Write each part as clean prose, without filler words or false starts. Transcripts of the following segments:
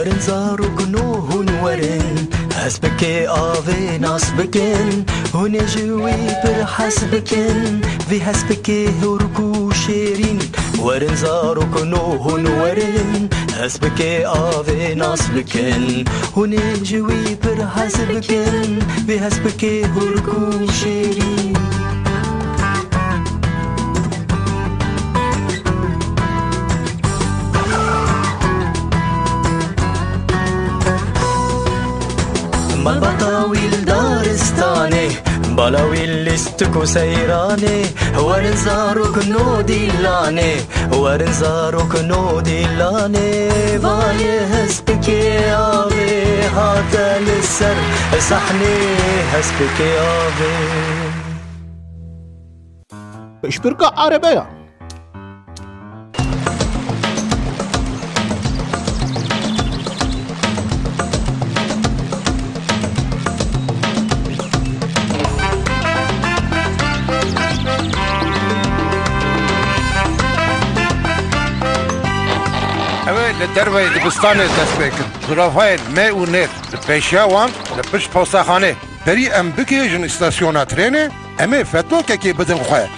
ورن زارو گنوهن ورن حسبك آوي نصبكن هون جوي برحسبكن في حسبك هركو شيرين ورن زارو كنوهن ورن حسبك آوي نصبكن هون جوي برحسبكن في حسبك هركو شيرين بطاويل دارستاني بلاويل لستكو سيراني ورنزارو كنو ديلاني ورنزارو كنو ديلاني فاي هسبكي آبي هاتا للسر صحني هسبكي آبي اشبركة عربية لدروي دبستاني دستبكن زرافايل ماء ونت لبيشاوان لبش بوساخاني بري ام بكيجن استاسيونا تريني امي فتو كي بدن خويا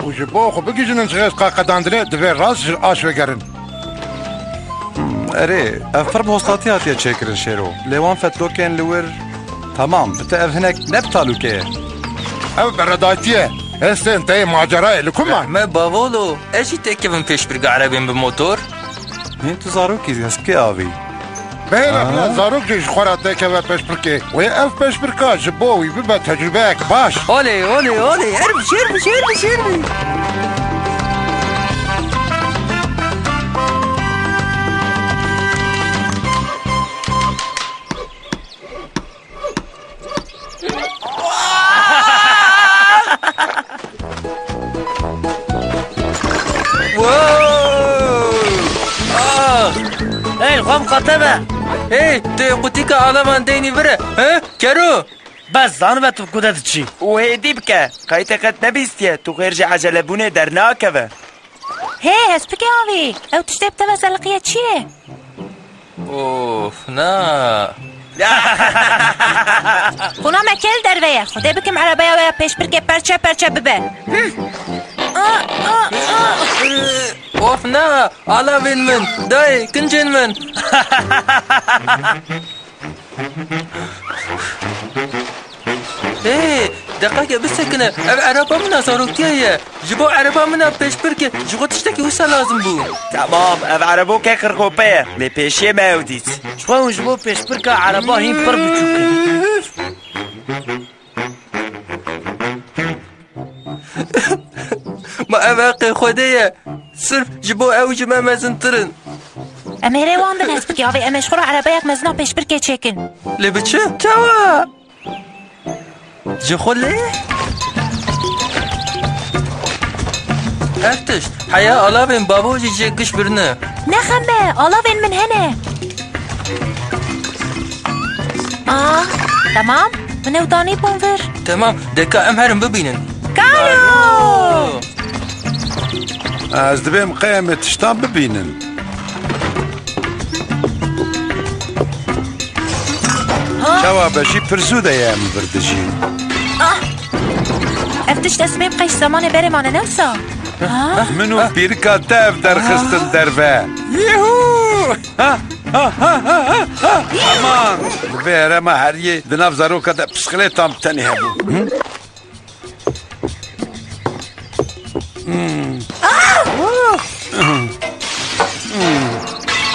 وجبو خو بكيجن نشغل قاقداندري دفير راس اش وگرن اري افر بوستاتيات يا تشكر شيرو لوان فتلو كان لور تمام بتقف هناك نبتالوكي او برداتيه هسه انت ماجرا لكم ما بابولو ايش تكفن فيش برجع عربين بموتور انتو زاروكي هسكي ابي بينا زاروكي خورات كما باش بركي ويا اف باش بركا جبوي بما تجربك باش اولي اولي اولي ارمي شيرمي شيرمي شيرمي الغام قطبة ايه دي قوتيكا على ديني برا ها كارو بس زانو بتو كودت تشي وهدي بك قايتك قد نبيستيا تو غير عجلبونه درناكبه هي هسبكي اوي او تشتي بتبس القيه تشي اوف نا خونا مكل درويه خدي بكم عربيه ويا بيش بركي برچه برچه ببه اوف نا على وين من داي كنجن من ايه دقيقة بس كنا عربا منا صاروكتيا جبو عربا منا بيش بركي جغو تشتكي وسا لازم بو تمام اف عربو كاكر غوبية لي بيشي ما وديت شخوان جبو بيش بركا عربا هين بربو تشوكي ما أباقي خدية صرف جبو أو جماعة مازنطرن أميري واندن هسبكي اوي أمي شخورا عربايك مزنا بيش بركي تشيكن لبتشي توا جخولي افتش حياة ألابين بابوجي جيكش برنا نخمة ألابين من هنا تمام من وداني بونفر تمام دكا أمهرم ببينن كالو از دبیم قیمت شتان ببینن شوا بشی پرزوده یم بردجی افتش تسميم قيش زمان بري مانا نفسه منو بیرکا تف در خستن دربه یهو امان ببیره ما هریه دناف زاروکا دا بسخلیتام تنی هبو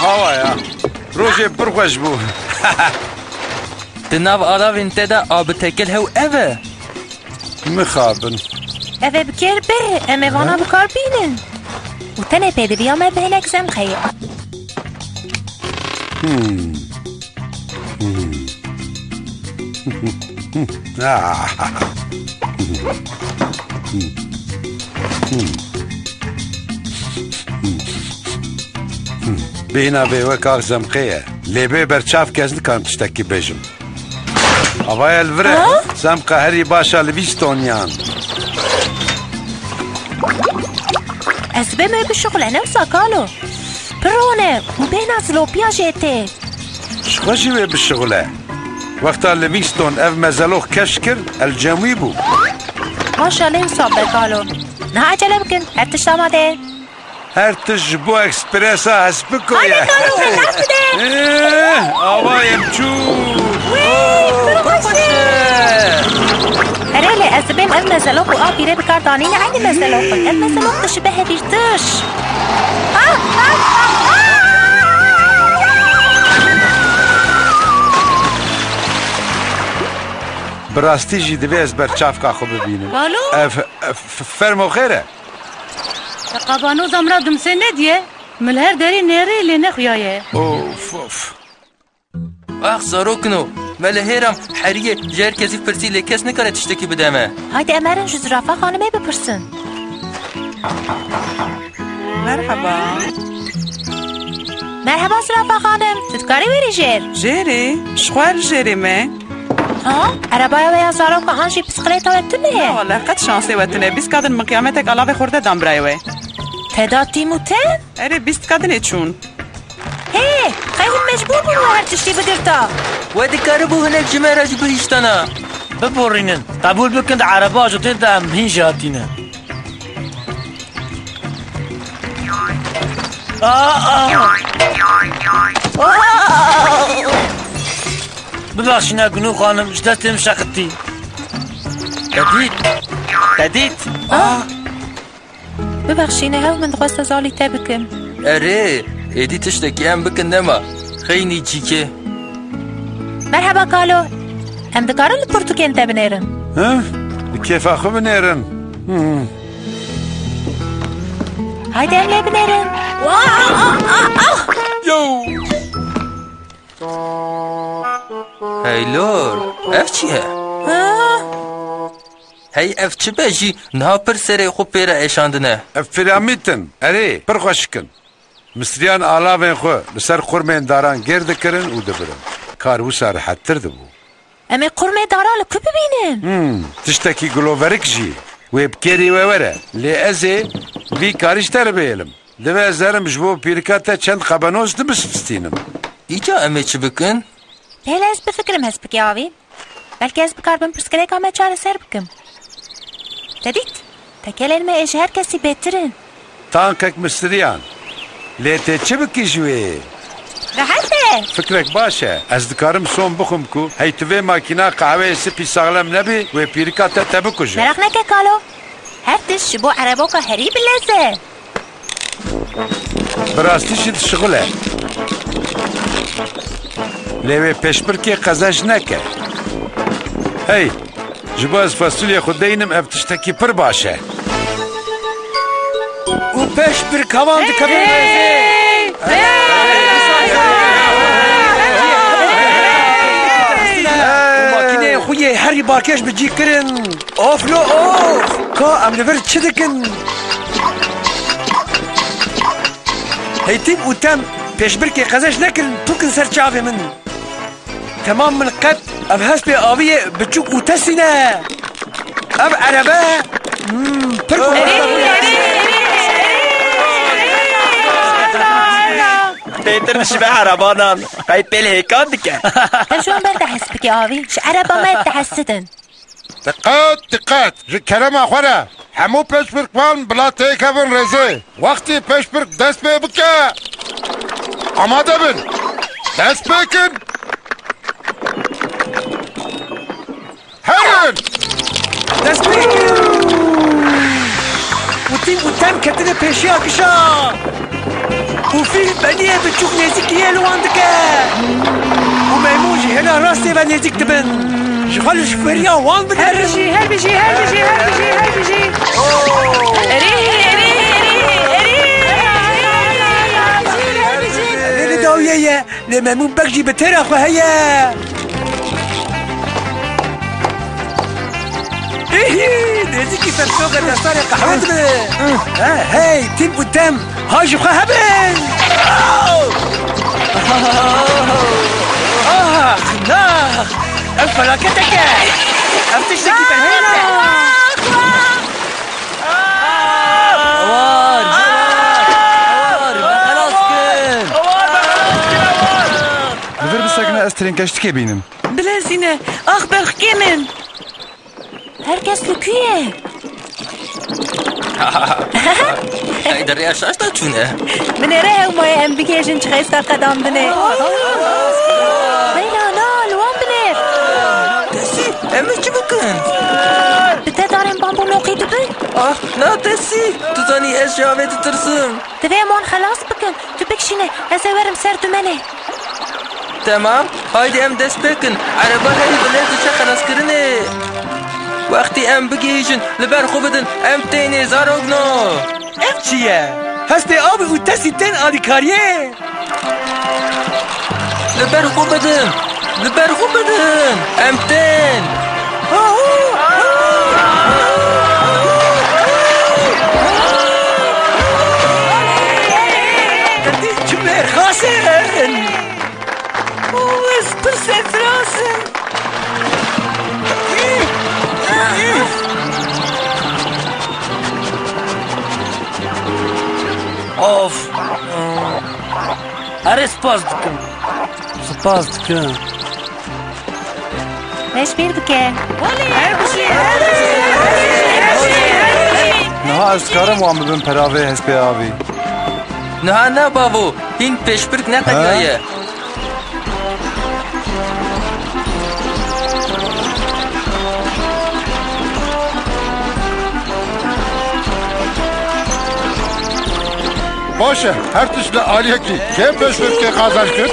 هوايا روجي برخوش بو تناف ألابين تدا آب تاكلها وأبا مخابن أبا بكير به أمي وانا بكار بينن وتنه بيدي بيوم بهنك زم خير بينا بيوك أغزم خيه لبي برشاف كازن كان تشتكي بيجم أبايا الفرق زمقة هري باشا لبيستونيان أسباب ما بالشغل أنا وساكالو برونة وبينا زلو بياجيتي شخوشی وی بشغله وقتا لویستون اف مزلوخ کش کرد الجموی بو ماشاءالله حساب بکالو نه عجله بکن هر تشت آماده هر تش بو اکسپرسا هست بکویه آنه کالو دست بده آوایم چود هرالي أزبين المزلوق وآبي ريب كاردانين عيني مزلوق المزلوق تشبه بيرتش براستی جی دوی از برچاف که خو ببینم بالو فرمو خیره قبانو زمرا دمسه ندیه ملهر داری نیری لی نخویایه اوف اوف آخ زاروکنو ملهرم حریه جر کسی پرسی لی کس نکاره تشتکی بدمه هايدي أمارن جو زرافة خانمي بپرسن مرحبا مرحبا زرافة خانم تتكاري ويري جير جيري شخوار جيري ما ها عربايا ويا زاروكا هانجي بسقليتا لا وتنه والله قد شانسي وتنه بیست کادن مقیامتك علاوه خورده دام برایوه تعداد تيموتين اره بیست کادن چون هي خيهم مجبور بنو هر تشتي بگرتا ودی کاره بو هنک جمعه جو بهیشتنا ببورینن قبول بکن عربا جوتین دام هین جاتینه ببخشینا گنو خانم دستم شقتی تدید ببخشيني هاو من دخواست زالي تابكم اره ایدی تشتکی هم بکن نما خیلی چیکه مرحبا كالو هم دكارو البرتوكين تابنيرن ها كيف اخو بنيرن هايدي هم لي بنيرن يو هی لور اف چیه؟ هی اف چه بجی نه پر سری خوب پیره ایشاندنه افراميتن اري برخوشكن مصريان آلاوين خو لسر خورمين داران گرد کرن و دبرن کار وسار حتر دبو امي قرمي دارا لكو ببينن تشتكي گلوورك جي ويبكيري وورا لي ازي بي كاريش تربيلم دبا زرم جبو بيركاتا چند قبانوز دمستينم ایجا امه چه بکن؟ بيلا از بفكرم هز بكي آوي بلكي از بكار بن برسكريك آمه چاره سر بكم تديت تكالين ما ايش هر كسي بيترن تانكك مصريان ليتي چبكي جوي راحته فكرك باشا از دكارم صوم بخم كو هي توي ماكينة قهوة سبي ساغلم نبي وبيركاتا تبكو جو مرق نكا كالو هر تش شبو عربوكا هريب اللازة براستي شد شغله لوي پشبركي قزاش نكا هي جباز فاصوليا خدينم افتشتكي پر باشا و پیش بر کمان دکبر ماکینه خویه هری بارکش بجی کرن اوف لو اوف کا املور چه دکن هیتیم و تم پیش بر که قزش نکرن تو کن سر چاوه من تمام من قد اب هست به آویه بچوک و تسینه اب عربه پرکو تيتر نشبه عربانان قايد بالهيكات دكا تشون برد حس بكي آوي ش عربا ما تحسدن دقات جو كلام اخوره همو پشبرك وان بلا تيكابن رزي وقتي پشبرك دست بي بكا آماده بن دست بكن هرن دست بگیر و تیم و تم کتنه پیشی آکشا و فیل بنیه بچوک نزیکیه لوان دکه و میمونجی هنا راسته و نزیک دبن شغال شفریا وان بده هر بشی هر بشی هر بشی هر بشی هر بشی اری داویه لمیمون بگجی به تر اخوه هیه نزيكي فرسوغة دستار قهوة هاي تيم قدام هاجي بخا هبل ناخ الفلاكتك أفتشتكي بالهينة اوار خلاص كن لبر بسك tren geçtik binin. Bilezine. Ah belki min. Herkes lüküye. Haydi yaşaş da çune. من راه وما امبيكيشن تخيس قدام بني بينا نال وان بنير Tesi, emi ki bakın. بتدارين بامبو نوقي دبي Ah, na tesi. Tuzani eşya ve tutursun. تبي مون خلاص بكن تبكشيني ازورم سر دمني Tamam. Haydi em dest bekin. Araba heri bile dışa kalas kırını. Vakti em bigijin. Liber khubidin. Em teyni zarogno. Ev çiye? Heste abi u tesitten adikariye. Liber khubidin. Liber khubidin. Em ten. Cümle hasen. Uus persefrasen. Of. Her spas dikim. Spas dikim. ليش بير بكين Naha ez karim wan bibin peravê hespê avî. Niha ne babu. Hin peşbirk ne kadiye. باشه هر تشل عالیه کی که بشور که قازان کرد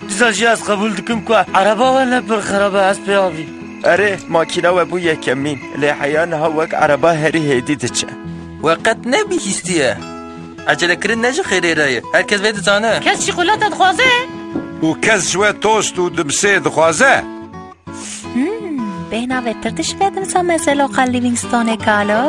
Güzel az kabul dikim ki araba valla bir kharabe hespe abi. اره ماکینا و بو یکمین لی حیانها وک عربا هری هیدی دچه Vakat ne bihistiye. Acele kirin nece khiri raye. Herkes vedi zane. Kes şikolata dixwaze? û kes ji we tost û dimsê dixwaze. بهنا و پرتش بدم سا مثلا قال لیوینگستون کالو